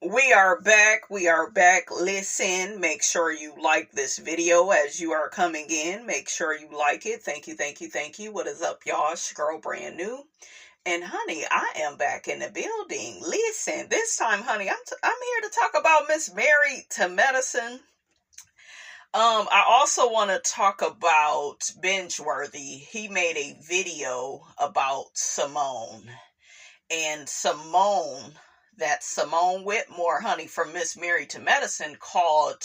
We are back. We are back. Listen, make sure you like this video as you are coming in. Make sure you like it. Thank you, thank you, thank you. What is up, y'all? It's your girl, brand new. And honey, I am back in the building. Listen, this time, honey, I'm here to talk about Miss Married to Medicine. I also want to talk about Bingeworthy. He made a video about Simone. And Simone Whitmore, honey, from Miss Married to Medicine, called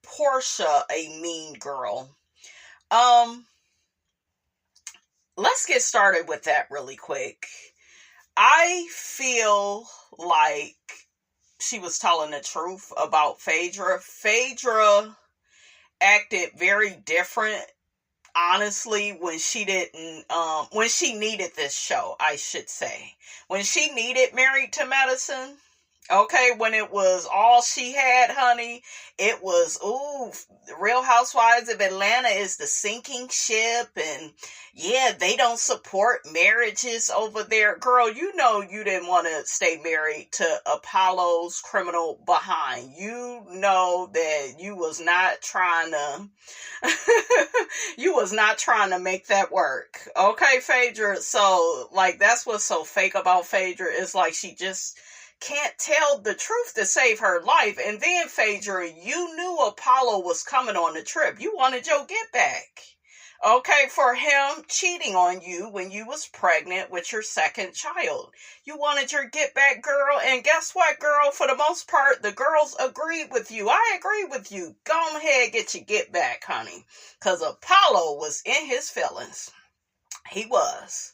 Porsha a mean girl. Let's get started with that really quick. I feel like she was telling the truth about Phaedra. Phaedra acted very different, honestly, when she needed this show, I should say. When she needed Married to Medicine, okay, when it was all she had, honey, it was, Real Housewives of Atlanta is the sinking ship, and yeah, they don't support marriages over there. Girl, you know you didn't want to stay married to Apollo's criminal behind. You know that you was not trying to make that work. Okay, Phaedra? So, like, that's what's so fake about Phaedra. It's like she just can't tell the truth to save her life. And then, Phaedra, you knew Apollo was coming on the trip. You wanted your get back. Okay, for him cheating on you when you was pregnant with your second child. You wanted your get back, girl. And guess what, girl? For the most part, the girls agreed with you. I agree with you. Go ahead, get your get back, honey. Because Apollo was in his feelings. He was.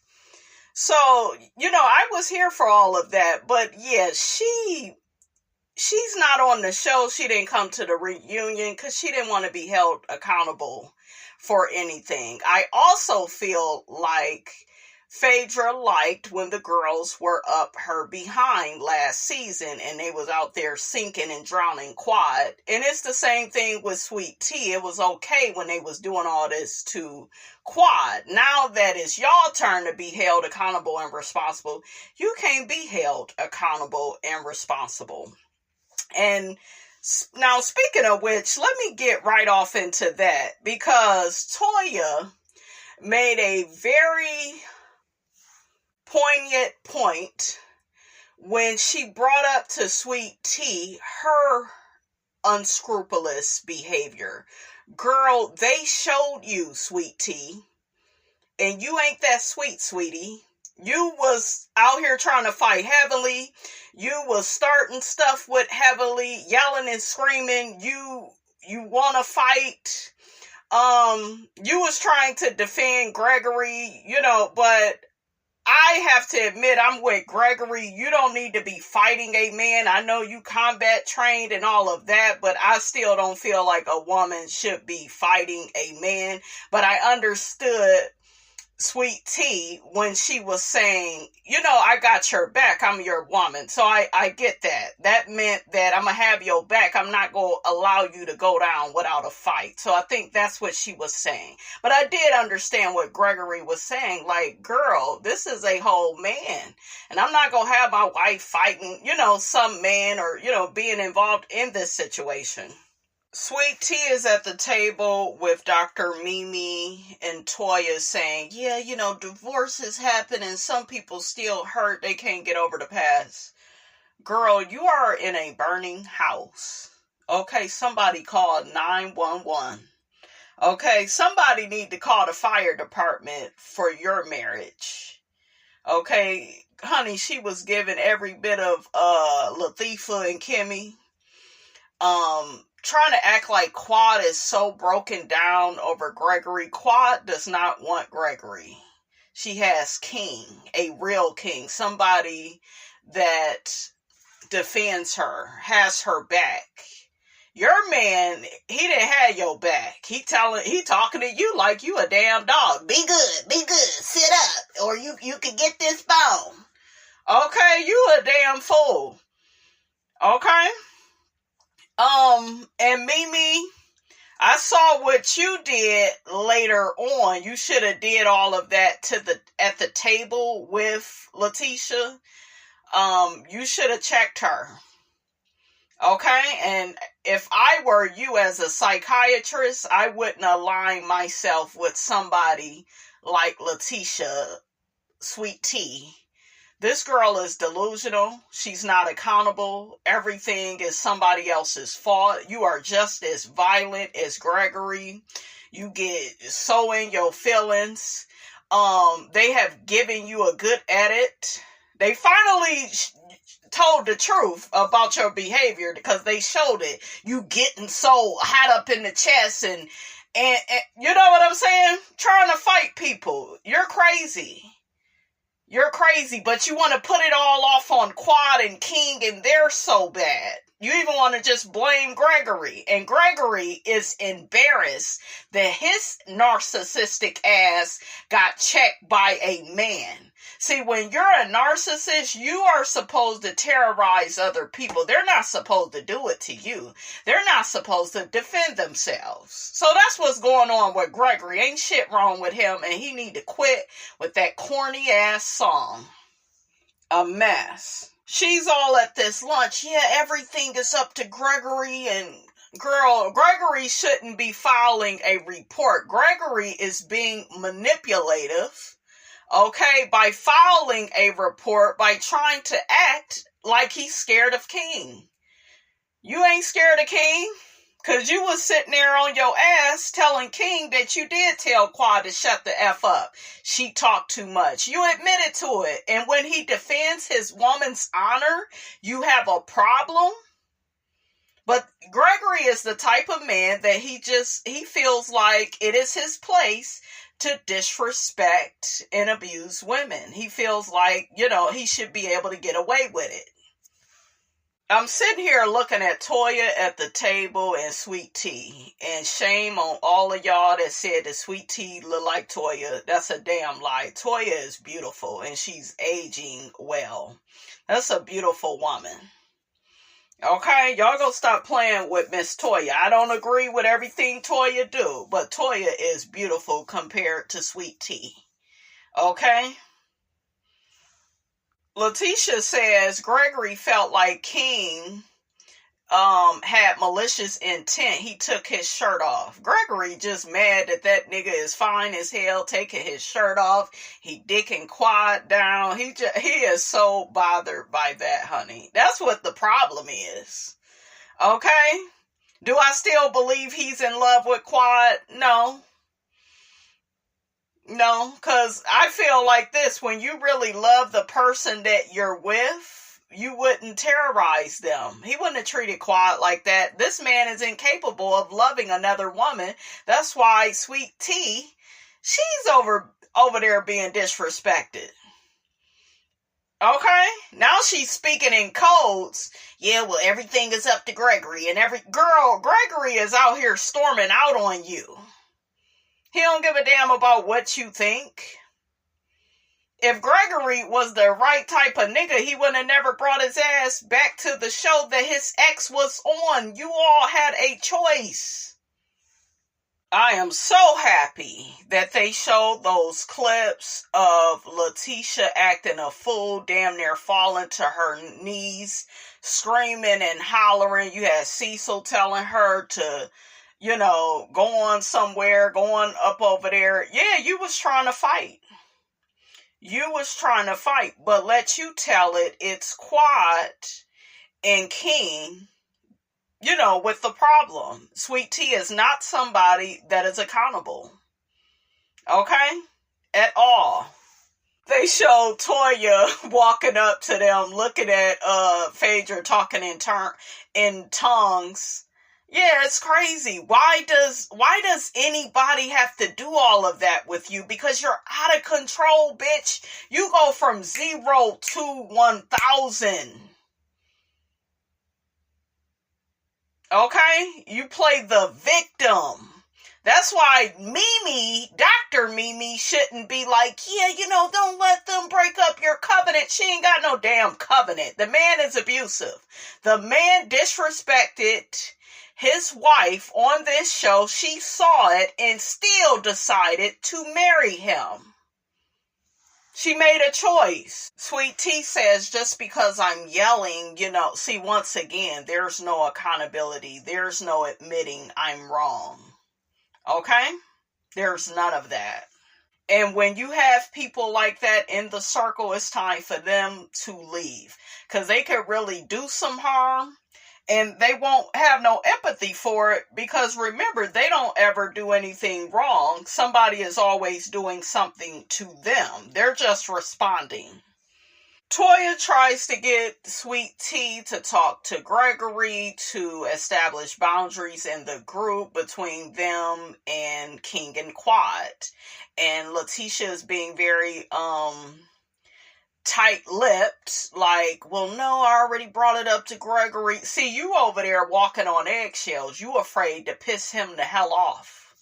So, I was here for all of that. But yeah, she's not on the show. She didn't come to the reunion because she didn't want to be held accountable for anything. I also feel like Phaedra liked when the girls were up her behind last season and they was out there sinking and drowning quad. And it's the same thing with Sweet Tea. It was okay when they was doing all this to quad. Now that it's y'all turn to be held accountable and responsible, you can't be held accountable and responsible. And now, speaking of which, let me get right off into that, because Toya made a very poignant point when she brought up to Sweet Tea her unscrupulous behavior. Girl, they showed you, Sweet Tea, and you ain't that sweet, sweetie. You was out here trying to fight Heavenly. You was starting stuff with Heavenly, yelling and screaming. You want to fight. You was trying to defend Gregory, but I have to admit, I'm with Gregory. You don't need to be fighting a man. I know you combat trained and all of that, but I still don't feel like a woman should be fighting a man. But I understood Sweet Tea when she was saying, I got your back. I'm your woman. So I get that. That meant that I'm going to have your back. I'm not going to allow you to go down without a fight. So I think that's what she was saying. But I did understand what Gregory was saying. Like, girl, this is a whole man. And I'm not going to have my wife fighting, some man or, being involved in this situation. Sweet Tea is at the table with Dr. Mimi and Toya saying, yeah, divorces happen and some people still hurt. They can't get over the past. Girl, you are in a burning house. Okay, somebody called 911. Okay, somebody need to call the fire department for your marriage. Okay, honey, she was given every bit of Latifah and Kimmy. Trying to act like Quad is so broken down over Gregory. Quad does not want Gregory. She has King, a real king, somebody that defends her, has her back. Your man, he didn't have your back. He talking to you like you a damn dog. Be good, sit up, or you could get this bone. Okay, you a damn fool. Okay? And Mimi, I saw what you did later on. You should have did all of that at the table with Letitia. You should have checked her. Okay? And if I were you as a psychiatrist, I wouldn't align myself with somebody like Letitia Sweet Tea. This girl is delusional. She's not accountable. Everything is somebody else's fault. You are just as violent as Gregory. You get so in your feelings. They have given you a good edit. They finally told the truth about your behavior because they showed it. You getting so hot up in the chest and you know what I'm saying? Trying to fight people. You're crazy. You're crazy, but you want to put it all off on Quad and King, and they're so bad. You even want to just blame Gregory. And Gregory is embarrassed that his narcissistic ass got checked by a man. See, when you're a narcissist, you are supposed to terrorize other people. They're not supposed to do it to you. They're not supposed to defend themselves. So that's what's going on with Gregory. Ain't shit wrong with him, and he need to quit with that corny ass song. A mess. She's all at this lunch. Yeah, everything is up to Gregory, and girl, Gregory shouldn't be filing a report. Gregory is being manipulative, okay, by filing a report, by trying to act like he's scared of King. You ain't scared of King, because you was sitting there on your ass telling King that you did tell Quad to shut the F up. She talked too much. You admitted to it. And when he defends his woman's honor, you have a problem. But Gregory is the type of man that he feels like it is his place to disrespect and abuse women. He feels like, he should be able to get away with it. I'm sitting here looking at Toya at the table and Sweet Tea. And shame on all of y'all that said that Sweet Tea look like Toya. That's a damn lie. Toya is beautiful and she's aging well. That's a beautiful woman. Okay, y'all go stop playing with Miss Toya. I don't agree with everything Toya do, but Toya is beautiful compared to Sweet Tea. Okay? Letitia says Gregory felt like King had malicious intent. He took his shirt off. Gregory just mad that nigga is fine as hell taking his shirt off. He dicking Quad down. He is so bothered by that, honey. That's what the problem is. Okay? Do I still believe he's in love with Quad? No. No, because I feel like this, when you really love the person that you're with, you wouldn't terrorize them. He wouldn't have treated Quad like that. This man is incapable of loving another woman. That's why Sweet Tea, she's over there being disrespected. Okay? Now she's speaking in codes. Yeah, well, everything is up to Gregory. And Gregory is out here storming out on you. He don't give a damn about what you think. If Gregory was the right type of nigga, he would have never brought his ass back to the show that his ex was on. You all had a choice. I am so happy that they showed those clips of Letitia acting a fool, damn near falling to her knees, screaming and hollering. You had Cecil telling her to, go on somewhere, going up over there. Yeah, you was trying to fight. But let you tell it, it's Quad and King, with the problem. Sweet Tea is not somebody that is accountable. Okay? At all. They showed Toya walking up to them, looking at Phaedra talking in tongues. Yeah, it's crazy. Why does anybody have to do all of that with you? Because you're out of control, bitch. You go from 0 to 1,000. Okay? You play the victim. That's why Dr. Mimi shouldn't be like, don't let them break up your covenant. She ain't got no damn covenant. The man is abusive. The man disrespected his wife on this show. She saw it and still decided to marry him. She made a choice. Sweet Tea says, just because I'm yelling, see, once again, there's no accountability. There's no admitting I'm wrong. Okay? There's none of that. And when you have people like that in the circle, it's time for them to leave. Because they could really do some harm. And they won't have no empathy for it, because remember, they don't ever do anything wrong. Somebody is always doing something to them. They're just responding. Toya tries to get Sweet Tea to talk to Gregory to establish boundaries in the group between them and King and Quad. And Letitia is being very, tight-lipped, like, well, no, I already brought it up to Gregory. See, you over there walking on eggshells. You afraid to piss him the hell off.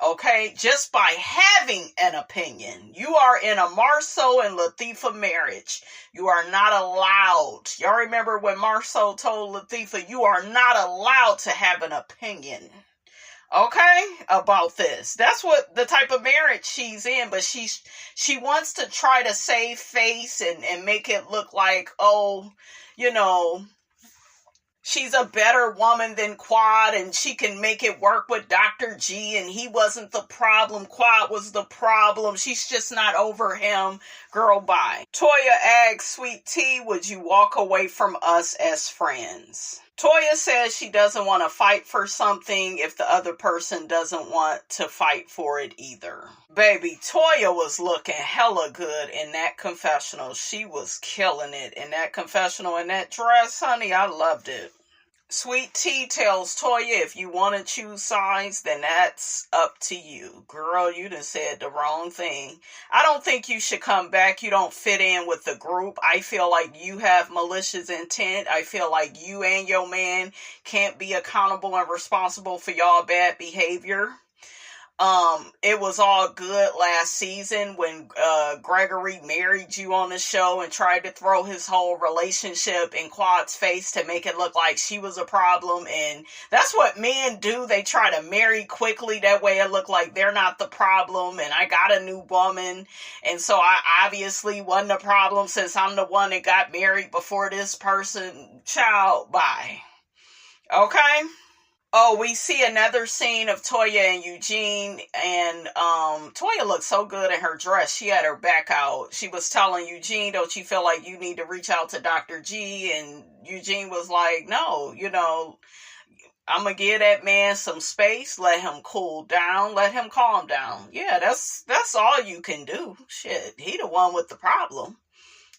Okay? Just by having an opinion. You are in a Marceau and Latifah marriage. You are not allowed. Y'all remember when Marceau told Latifah, you are not allowed to have an opinion. Okay, about this. That's what the type of marriage she's in, but she wants to try to save face and make it look like, oh, she's a better woman than Quad, and she can make it work with Dr. G, and he wasn't the problem. Quad was the problem. She's just not over him. Girl, bye. Toya asks Sweet Tea, would you walk away from us as friends? Toya says she doesn't want to fight for something if the other person doesn't want to fight for it either. Baby, Toya was looking hella good in that confessional. She was killing it in that confessional, in that dress, honey. I loved it. Sweet Tea tells Toya, if you want to choose sides, then that's up to you. Girl, you done said the wrong thing. I don't think you should come back. You don't fit in with the group. I feel like you have malicious intent. I feel like you and your man can't be accountable and responsible for y'all bad behavior. It was all good last season when Gregory married you on the show and tried to throw his whole relationship in Quad's face to make it look like she was a problem. And that's what men do. They try to marry quickly. That way it look like they're not the problem. And I got a new woman. And so I obviously wasn't a problem since I'm the one that got married before this person. Child, bye. Okay? Oh, we see another scene of Toya and Eugene, and Toya looked so good in her dress. She had her back out. She was telling Eugene, don't you feel like you need to reach out to Dr. G? And Eugene was like, no, I'm going to give that man some space, let him cool down, let him calm down. Yeah, that's all you can do. Shit, he the one with the problem.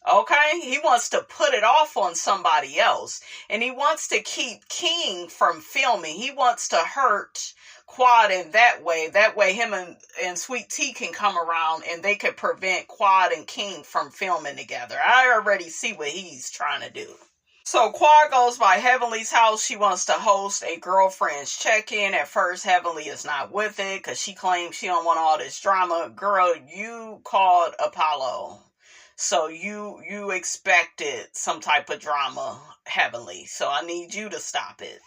Okay, he wants to put it off on somebody else, and he wants to keep King from filming. He wants to hurt Quad in that way. That way him and Sweet Tea can come around and they can prevent Quad and King from filming together. I already see what he's trying to do. So Quad goes by Heavenly's house. She wants to host a girlfriend's check-in. At first, Heavenly is not with it because she claims she don't want all this drama. Girl, you called Apollo. So you expected some type of drama, Heavenly. So I need you to stop it.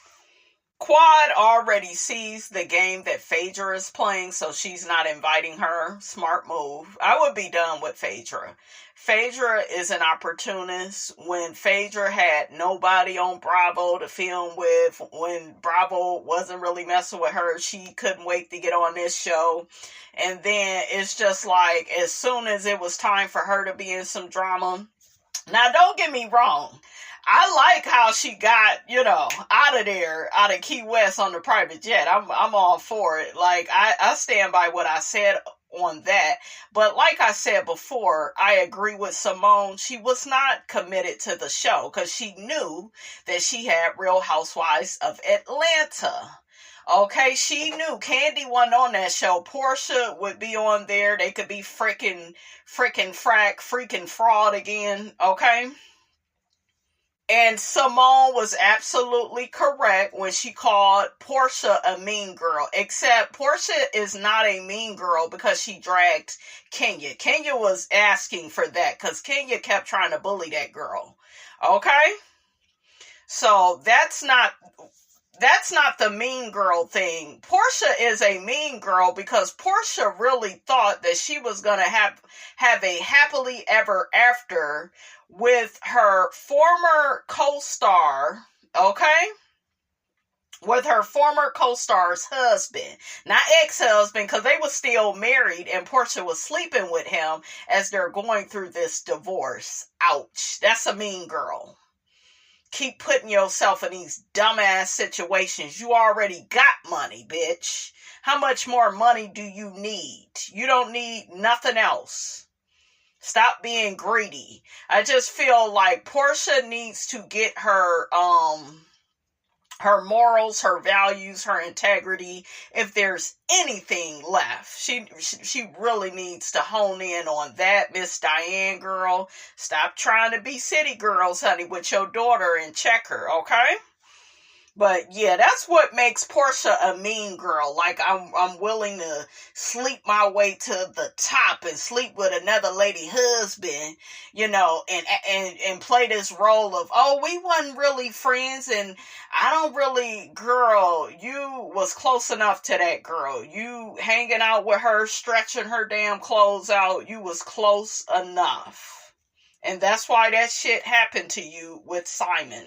Quad already sees the game that Phaedra is playing, so she's not inviting her. Smart move. I would be done with Phaedra. Phaedra is an opportunist. When Phaedra had nobody on Bravo to film with, when Bravo wasn't really messing with her, she couldn't wait to get on this show. And then it's just like, as soon as it was time for her to be in some drama. Now, don't get me wrong. I like how she got, out of there, out of Key West on the private jet. I'm all for it. Like, I stand by what I said on that. But like I said before, I agree with Simone. She was not committed to the show because she knew that she had Real Housewives of Atlanta. Okay, she knew Candy wasn't on that show. Porsha would be on there. They could be freaking fraud again. Okay? And Simone was absolutely correct when she called Porsha a mean girl. Except Porsha is not a mean girl because she dragged Kenya. Kenya was asking for that because Kenya kept trying to bully that girl. Okay? So that's not that's not the mean girl thing. Porsha is a mean girl because Porsha really thought that she was going to have a happily ever after with her former co-star, okay? With her former co-star's husband. Not ex-husband, because they were still married and Porsha was sleeping with him as they're going through this divorce. Ouch. That's a mean girl. Keep putting yourself in these dumbass situations. You already got money, bitch. How much more money do you need? You don't need nothing else. Stop being greedy. I just feel like Porsha needs to get her morals, her values, her integrity. If there's anything left, she really needs to hone in on that. Miss Diane girl, stop trying to be city girls, honey, with your daughter and check her, okay? But yeah, that's what makes Porsha a mean girl. Like, I'm willing to sleep my way to the top and sleep with another lady husband, you know, and play this role of, oh, we wasn't really friends and I don't really, girl, you was close enough to that girl. You hanging out with her, stretching her damn clothes out, you was close enough. And that's why that shit happened to you with Simon.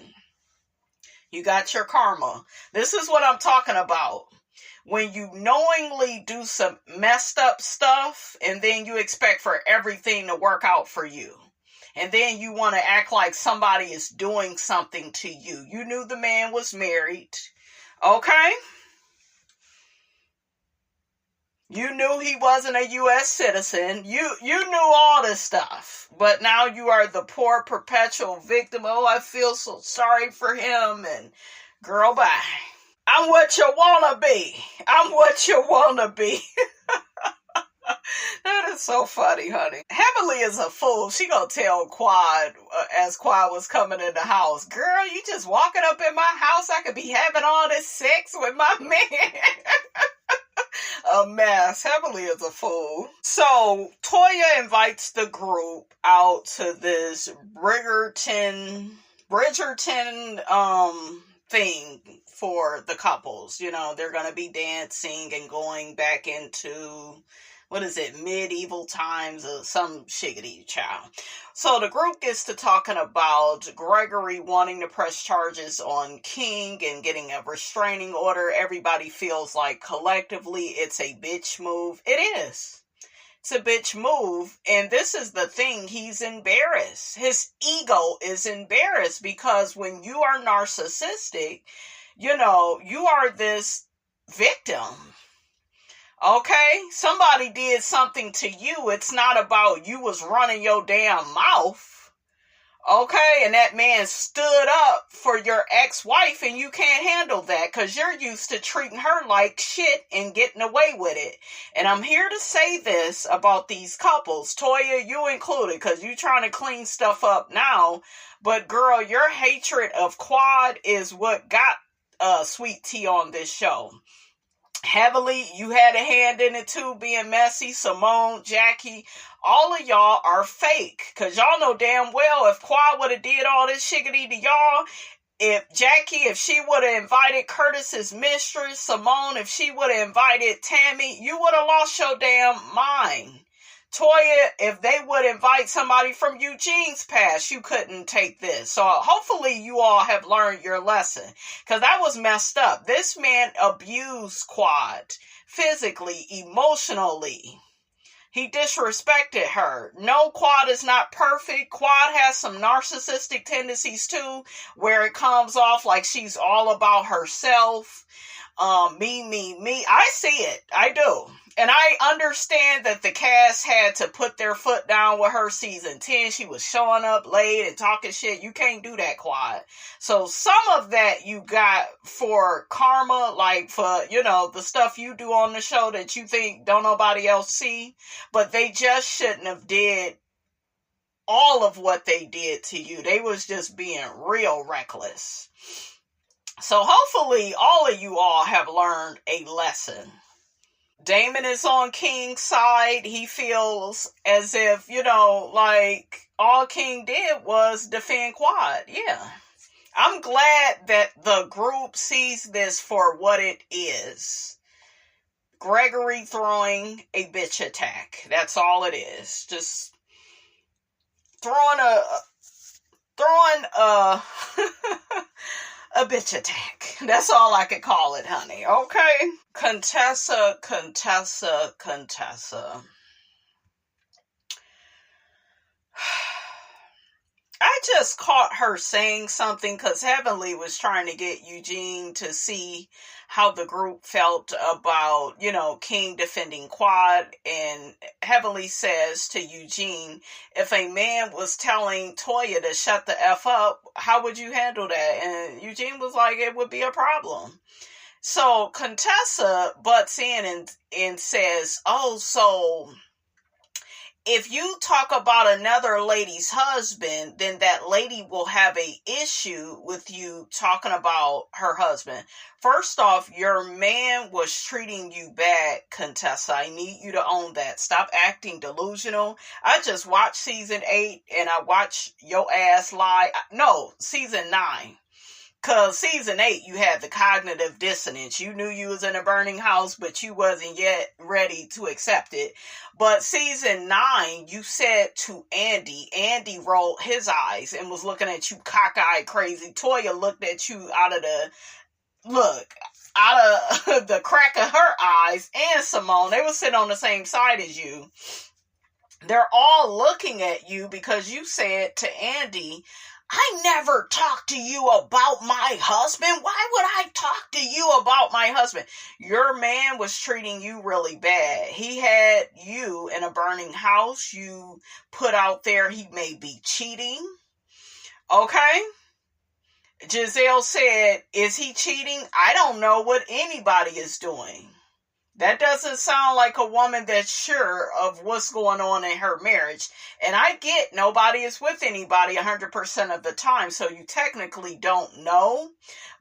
You got your karma. This is what I'm talking about. When you knowingly do some messed up stuff and then you expect for everything to work out for you. And then you want to act like somebody is doing something to you. You knew the man was married. Okay? You knew he wasn't a U.S. citizen. You knew all this stuff. But now you are the poor perpetual victim. Oh, I feel so sorry for him. And girl, bye. I'm what you want to be. I'm what you want to be. That is so funny, honey. Heavenly is a fool. She gonna tell Quad as Quad was coming in the house, girl, you just walking up in my house. I could be having all this sex with my man. A mess. Heavenly is a fool. So Toya invites the group out to this Bridgerton thing for the couples. You know, they're gonna be dancing and going back into, what is it, medieval times or some shiggity child. So the group gets to talking about Gregory wanting to press charges on King and getting a restraining order. Everybody feels like collectively it's a bitch move. It is. It's a bitch move. And this is the thing. He's embarrassed. His ego is embarrassed because when you are narcissistic, you know, you are this victim. Okay? Somebody did something to you. It's not about you was running your damn mouth. Okay? And that man stood up for your ex-wife and you can't handle that because you're used to treating her like shit and getting away with it. And I'm here to say this about these couples. Toya, you included, because you trying to clean stuff up now. But girl, your hatred of Quad is what got Sweet Tea on this show. Heavily, you had a hand in it too, being messy. Simone, Jackie, all of y'all are fake. Because y'all know damn well if Quad would have did all this shiggity to y'all, if she would have invited Curtis's mistress, Simone, if she would have invited Tammy, you would have lost your damn mind. Toya, if they would invite somebody from Eugene's past, you couldn't take this. So hopefully you all have learned your lesson. Because that was messed up. This man abused Quad. Physically, emotionally. He disrespected her. No, Quad is not perfect. Quad has some narcissistic tendencies too. Where it comes off like she's all about herself. Me. I see it. I do. And I understand that the cast had to put their foot down with her season 10. She was showing up late and talking shit. You can't do that, Quad. So some of that you got for karma, like for, you know, the stuff you do on the show that you think don't nobody else see. But they just shouldn't have did all of what they did to you. They was just being real reckless. So hopefully all of you all have learned a lesson. Damon is on King's side. He feels as if, you know, like all King did was defend Quad. Yeah. I'm glad that the group sees this for what it is. Gregory throwing a bitch attack. That's all it is. Just throwing a a bitch attack. That's all I could call it, honey. Okay? Contessa. I just caught her saying something because Heavenly was trying to get Eugene to see how the group felt about, King defending Quad. And Heavenly says to Eugene, if a man was telling Toya to shut the F up, how would you handle that? And Eugene was like, it would be a problem. So Contessa butts in and says, oh, so if you talk about another lady's husband, then that lady will have a issue with you talking about her husband. First off, your man was treating you bad, Contessa. I need you to own that. Stop acting delusional. I just watched season 8 and I watched your ass lie. No, season 9. Because season 8, you had the cognitive dissonance. You knew you was in a burning house, but you wasn't yet ready to accept it. But season 9, you said to Andy rolled his eyes and was looking at you cockeyed crazy. Toya looked at you out of the crack of her eyes, and Simone, they were sitting on the same side as you. They're all looking at you because you said to Andy, I never talked to you about my husband. Why would I talk to you about my husband? Your man was treating you really bad. He had you in a burning house. You put out there he may be cheating. Okay? Giselle said, is he cheating? I don't know what anybody is doing. That doesn't sound like a woman that's sure of what's going on in her marriage. And I get nobody is with anybody 100% of the time, so you technically don't know.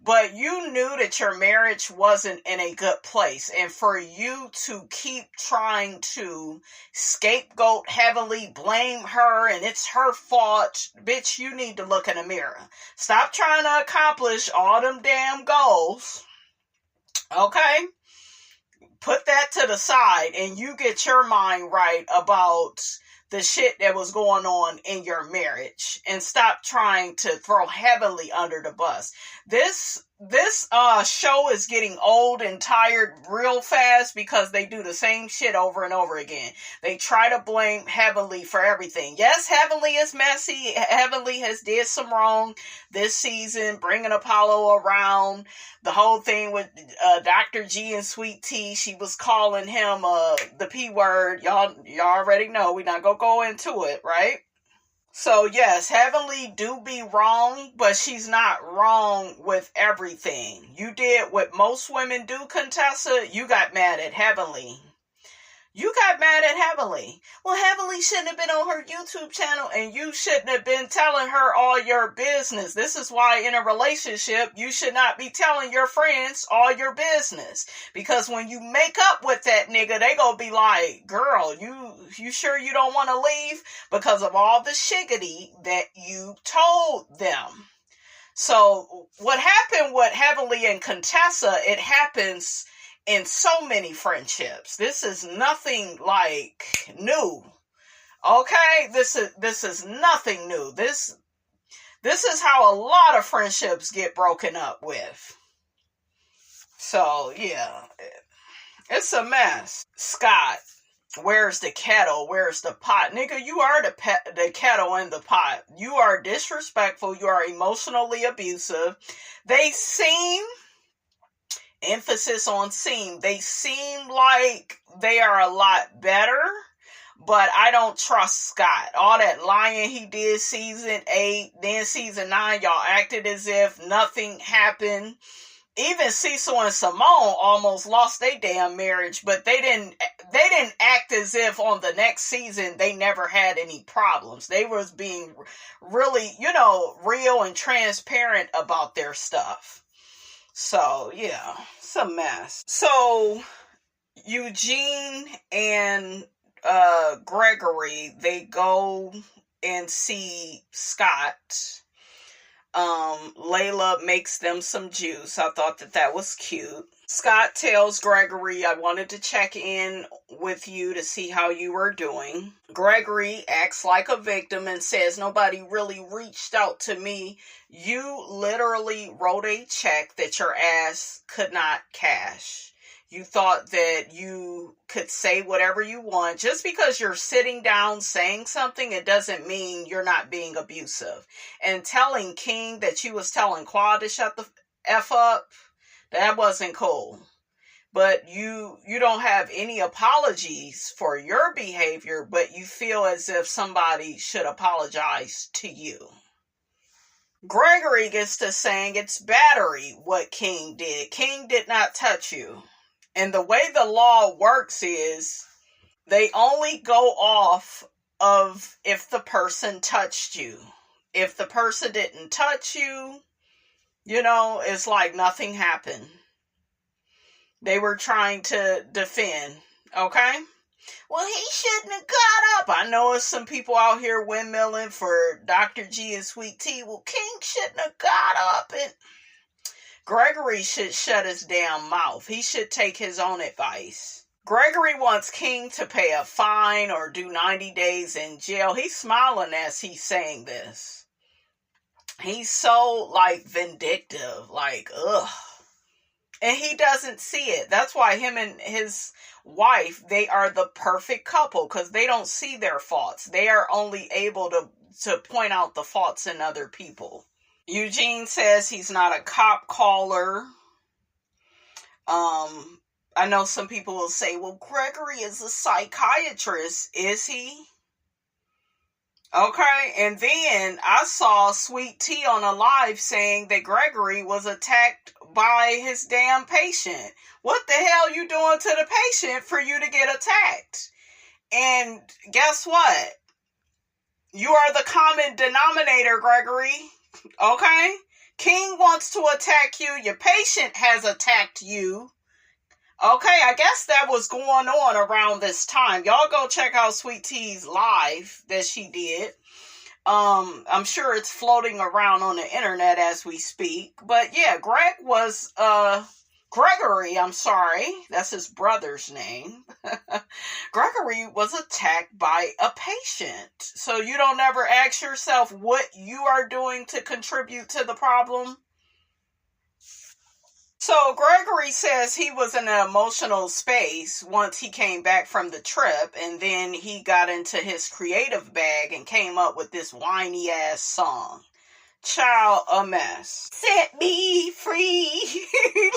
But you knew that your marriage wasn't in a good place. And for you to keep trying to scapegoat Heavenly, blame her, and it's her fault, bitch, you need to look in the mirror. Stop trying to accomplish all them damn goals. Okay? Put that to the side and you get your mind right about the shit that was going on in your marriage and stop trying to throw Heavenly under the bus. This show is getting old and tired real fast because they do the same shit over and over again. They try to blame Heavenly for everything. Yes, Heavenly is messy. Heavenly has did some wrong this season, bringing Apollo around. The whole thing with Dr. G and Sweet Tea, she was calling him the P word. Y'all already know. We're not going to go into it, right? So yes, Heavenly do be wrong, but she's not wrong with everything. You did what most women do, Contessa. You got mad at Heavenly. You got mad at Heavenly. Well, Heavenly shouldn't have been on her YouTube channel and you shouldn't have been telling her all your business. This is why in a relationship, you should not be telling your friends all your business. Because when you make up with that nigga, they gonna be like, girl, you sure you don't want to leave? Because of all the shiggity that you told them. So what happened with Heavenly and Contessa, it happens in so many friendships. This is nothing like new. Okay? This is nothing new. This is how a lot of friendships get broken up with. So, yeah. It's a mess. Scott, where's the kettle? Where's the pot? Nigga, you are the kettle and the pot. You are disrespectful. You are emotionally abusive. They seem, emphasis on seem, they seem like they are a lot better, but I don't trust Scott. All that lying he did season 8, then season 9, y'all acted as if nothing happened. Even Cecil and Simone almost lost their damn marriage, but they didn't act as if on the next season they never had any problems. They was being really, real and transparent about their stuff. So, yeah, it's a mess. So, Eugene and Gregory, they go and see Scott. Layla makes them some juice. I thought that was cute. Scott tells Gregory, I wanted to check in with you to see how you were doing. Gregory acts like a victim and says, nobody really reached out to me. You literally wrote a check that your ass could not cash. You thought that you could say whatever you want. Just because you're sitting down saying something, it doesn't mean you're not being abusive. And telling King that you was telling Quad to shut the F up, that wasn't cool. But you don't have any apologies for your behavior, but you feel as if somebody should apologize to you. Gregory gets to saying it's battery what King did. King did not touch you. And the way the law works is they only go off of if the person touched you. If the person didn't touch you, it's like nothing happened. They were trying to defend, okay? Well, he shouldn't have got up. I know there's some people out here windmilling for Dr. G and Sweet Tea. Well, King shouldn't have got up and... Gregory should shut his damn mouth. He should take his own advice. Gregory wants King to pay a fine or do 90 days in jail. He's smiling as he's saying this. He's so, vindictive. Ugh. And he doesn't see it. That's why him and his wife, they are the perfect couple because they don't see their faults. They are only able to point out the faults in other people. Eugene says he's not a cop caller. I know some people will say, well, Gregory is a psychiatrist. Is he? Okay. And then I saw Sweet Tea on a live saying that Gregory was attacked by his damn patient. What the hell you doing to the patient for you to get attacked? And guess what? You are the common denominator, Gregory. Okay? King wants to attack you. Your patient has attacked you. Okay, I guess that was going on around this time. Y'all go check out Sweet Tea's live that she did. I'm sure it's floating around on the internet as we speak. But yeah, Gregory, I'm sorry. That's his brother's name. Gregory was attacked by a patient. So you don't ever ask yourself what you are doing to contribute to the problem? So Gregory says he was in an emotional space once he came back from the trip, and then he got into his creative bag and came up with this whiny ass song. Child, a mess. Set me free.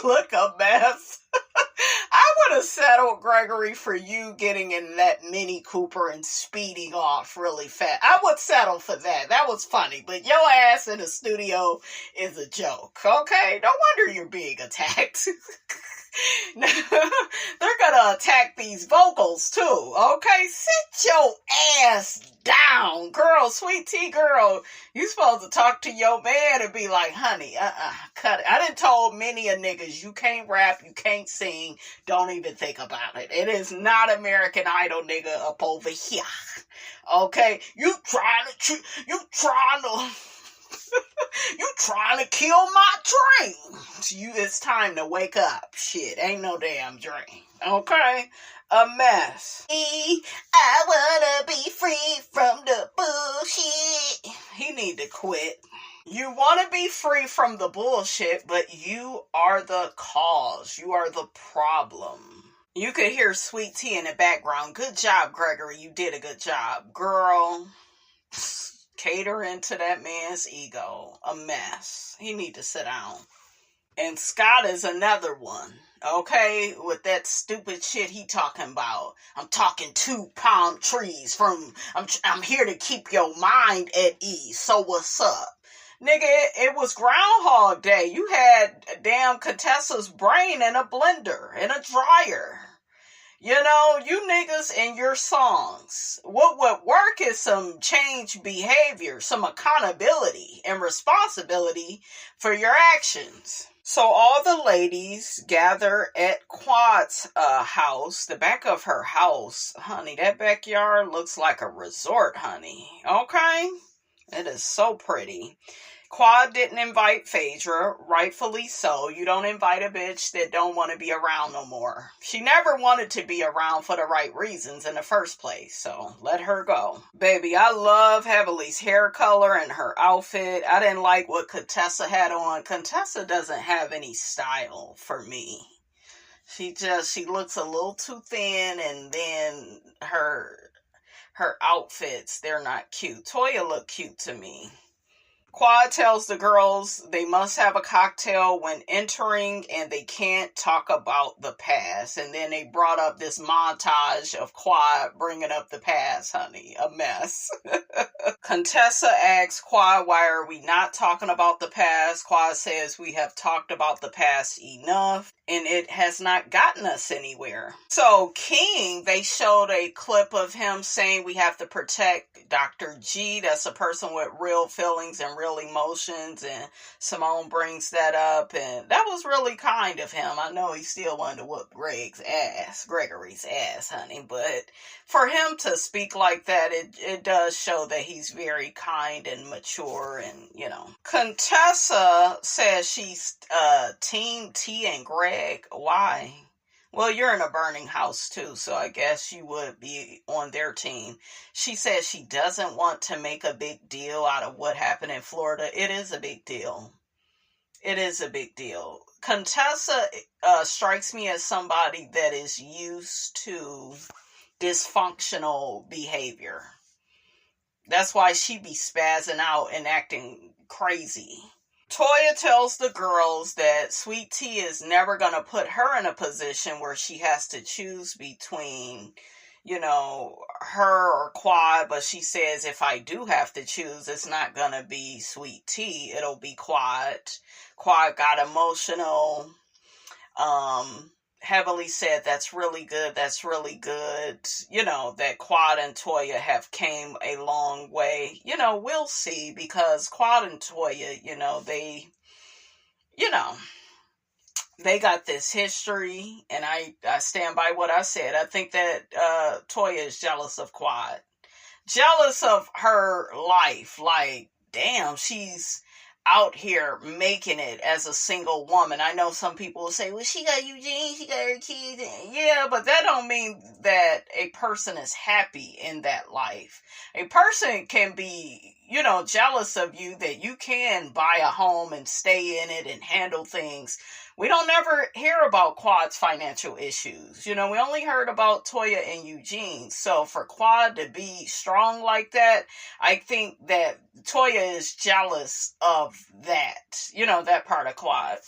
Look, a mess. I would have settled, Gregory, for you getting in that Mini Cooper and speeding off really fast. I would settle for that. That was funny. But your ass in the studio is a joke. Okay? No wonder you're being attacked. They're gonna attack these vocals too, okay? Sit your ass down, girl. Sweet Tea girl, you supposed to talk to your man and be like, honey, cut it. I done told many a niggas, you can't rap, you can't sing, don't even think about it. It is not American Idol, nigga, up over here, okay? You trying to kill my dream. It's time to wake up. Shit, ain't no damn dream. Okay? A mess. I wanna be free from the bullshit. He need to quit. You want to be free from the bullshit, but you are the cause. You are the problem. You could hear Sweet Tea in the background. Good job, Gregory. You did a good job. Girl, catering to that man's ego. A mess. He need to sit down. And Scott is another one. Okay? With that stupid shit he talking about. I'm talking 2 palm trees I'm here to keep your mind at ease. So what's up? Nigga, it was Groundhog Day. You had damn Contessa's brain in a blender, in a dryer. You know, you niggas and your songs. What would work is some change behavior, some accountability and responsibility for your actions. So all the ladies gather at Quad's house, the back of her house. Honey, that backyard looks like a resort, honey. Okay? It is so pretty. Quad didn't invite Phaedra, rightfully so. You don't invite a bitch that don't want to be around no more. She never wanted to be around for the right reasons in the first place, so let her go. Baby, I love Heavenly's hair color and her outfit. I didn't like what Contessa had on. Contessa doesn't have any style for me. She looks a little too thin, and then her outfits, they're not cute. Toya looked cute to me. Quad tells the girls they must have a cocktail when entering and they can't talk about the past. And then they brought up this montage of Quad bringing up the past, honey. A mess. Contessa asks Quad, why are we not talking about the past? Quad says we have talked about the past enough and it has not gotten us anywhere. So King, they showed a clip of him saying we have to protect Dr. G. That's a person with real feelings and real emotions, and Simone brings that up, and that was really kind of him. I know he still wanted to whoop Gregory's ass, honey, but for him to speak like that, it does show that he's very kind and mature, and, you know. Contessa says she's team Tea and Greg. Why? Well, you're in a burning house too, so I guess you would be on their team. She says she doesn't want to make a big deal out of what happened in Florida. It is a big deal. It is a big deal. Contessa strikes me as somebody that is used to dysfunctional behavior. That's why she be spazzing out and acting crazy. Toya tells the girls that Sweet Tea is never going to put her in a position where she has to choose between, you know, her or Quad, but she says if I do have to choose, it's not going to be Sweet Tea, it'll be Quad. Quad got emotional. Heavily said that's really good, you know, that Quad and Toya have came a long way. You know, we'll see, because Quad and Toya, they got this history, and I stand by what I said. I think that Toya is jealous of Quad, jealous of her life. Like, damn, she's out here making it as a single woman. I know some people will say, well, she got Eugene, she got her kids. Yeah, but that don't mean that a person is happy in that life. A person can be, you know, jealous of you that you can buy a home and stay in it and handle things. We don't never hear about Quad's financial issues. You know, we only heard about Toya and Eugene. So for Quad to be strong like that, I think that Toya is jealous of that, you know, that part of Quad.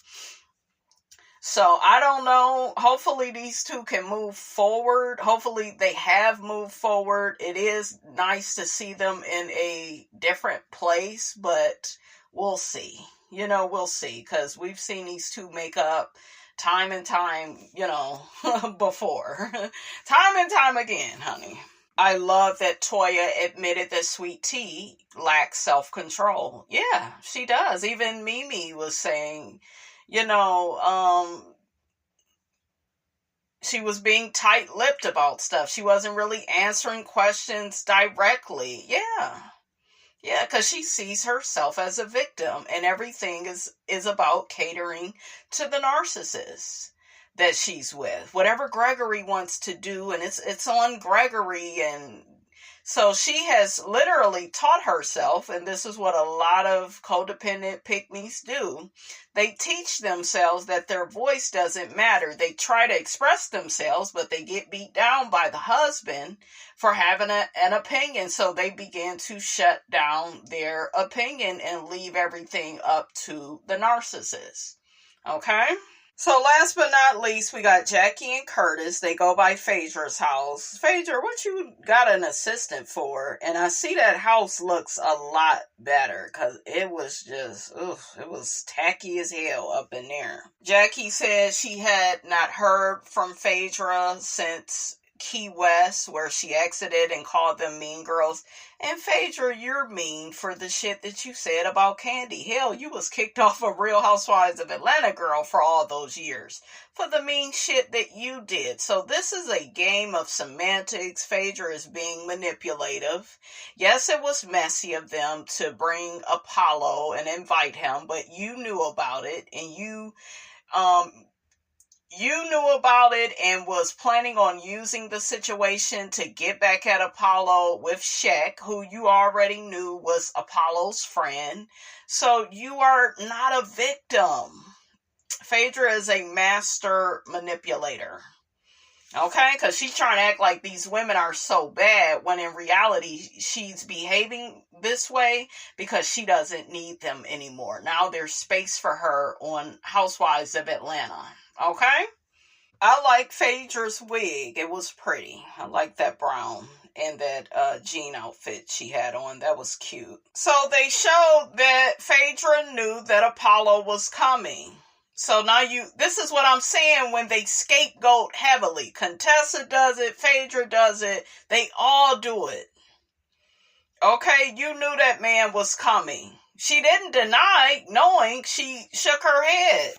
So I don't know. Hopefully these two can move forward. Hopefully they have moved forward. It is nice to see them in a different place, but we'll see. You know, we'll see, because we've seen these two make up time and time, you know, before. Time and time again, honey. I love that Toya admitted that Sweet Tea lacks self-control. Yeah, she does. Even Mimi was saying, you know, she was being tight-lipped about stuff. She wasn't really answering questions directly. Yeah, because she sees herself as a victim, and everything is about catering to the narcissist that she's with. Whatever Gregory wants to do, and it's on Gregory, and so she has literally taught herself, and this is what a lot of codependent pick-me's do. They teach themselves that their voice doesn't matter. They try to express themselves, but they get beat down by the husband for having an opinion. So they begin to shut down their opinion and leave everything up to the narcissist. Okay? So last but not least, we got Jackie and Curtis. They go by Phaedra's house. Phaedra, what you got an assistant for? And I see that house looks a lot better, because it was just, it was tacky as hell up in there. Jackie said she had not heard from Phaedra since Key West, where she exited and called them mean girls. And Phaedra, you're mean for the shit that you said about Candy. Hell, you was kicked off of Real Housewives of Atlanta, girl, for all those years. For the mean shit that you did. So this is a game of semantics. Phaedra is being manipulative. Yes, it was messy of them to bring Apollo and invite him, but you knew about it, and you knew about it and was planning on using the situation to get back at Apollo with Shaq, who you already knew was Apollo's friend. So you are not a victim. Phaedra is a master manipulator. Okay? Because she's trying to act like these women are so bad when in reality she's behaving this way because she doesn't need them anymore. Now there's space for her on Housewives of Atlanta. Okay? I like Phaedra's wig. It was pretty. I like that brown and that jean outfit she had on. That was cute. So they showed that Phaedra knew that Apollo was coming. So now this is what I'm saying when they scapegoat heavily. Contessa does it. Phaedra does it. They all do it. Okay, you knew that man was coming. She didn't deny knowing. She shook her head.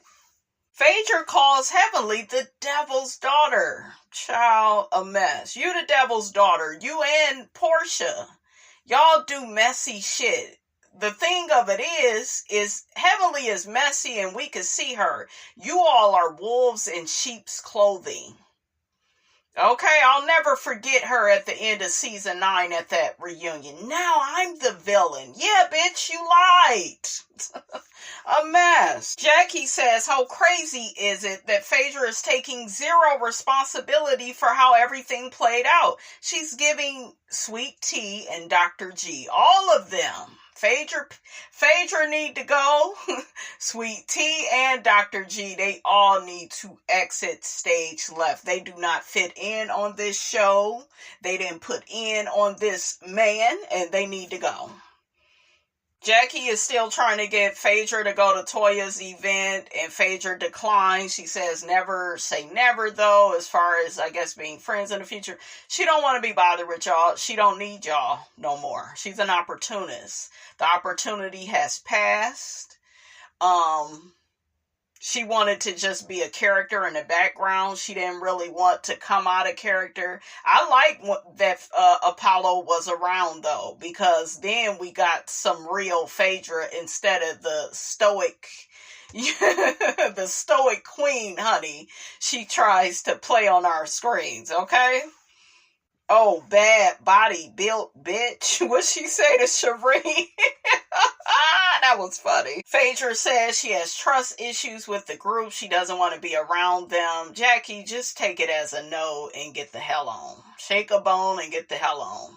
Phaedra calls Heavenly the devil's daughter. Child, a mess. You the devil's daughter. You and Porsha. Y'all do messy shit. The thing of it is Heavenly is messy and we can see her. You all are wolves in sheep's clothing. Okay, I'll never forget her at the end of season 9 at that reunion. Now I'm the villain. Yeah, bitch, you lied. A mess. Jackie says, how crazy is it that Phaedra is taking zero responsibility for how everything played out? She's giving Sweet Tea and Dr. G, all of them. Phaedra need to go. Sweet Tea and Dr. G, they all need to exit stage left. They do not fit in on this show. They didn't put in on this man, and they need to go. Jackie is still trying to get Phaedra to go to Toya's event, and Phaedra declines. She says never say never, though, as far as, I guess, being friends in the future. She don't want to be bothered with y'all. She don't need y'all no more. She's an opportunist. The opportunity has passed. She wanted to just be a character in the background. She didn't really want to come out of character. I like that Apollo was around, though, because then we got some real Phaedra instead of the stoic, the stoic queen, honey, she tries to play on our screens, okay? Oh, bad body built bitch. What'd she say to Shireen? That was funny. Phaedra says she has trust issues with the group. She doesn't want to be around them. Jackie, just take it as a no and get the hell on. Shake a bone and get the hell on.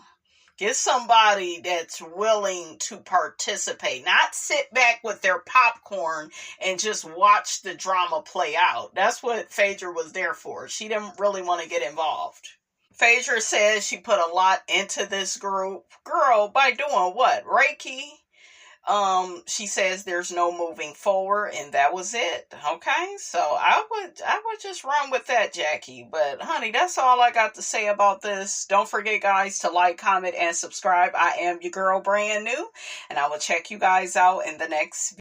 Get somebody that's willing to participate. Not sit back with their popcorn and just watch the drama play out. That's what Phaedra was there for. She didn't really want to get involved. Phaedra says she put a lot into this group. Girl, by doing what? Reiki? She says there's no moving forward, and that was it. Okay, so I would just run with that, Jackie. But honey, that's all I got to say about this. Don't forget, guys, to like, comment, and subscribe. I am your girl, brand new, and I will check you guys out in the next video.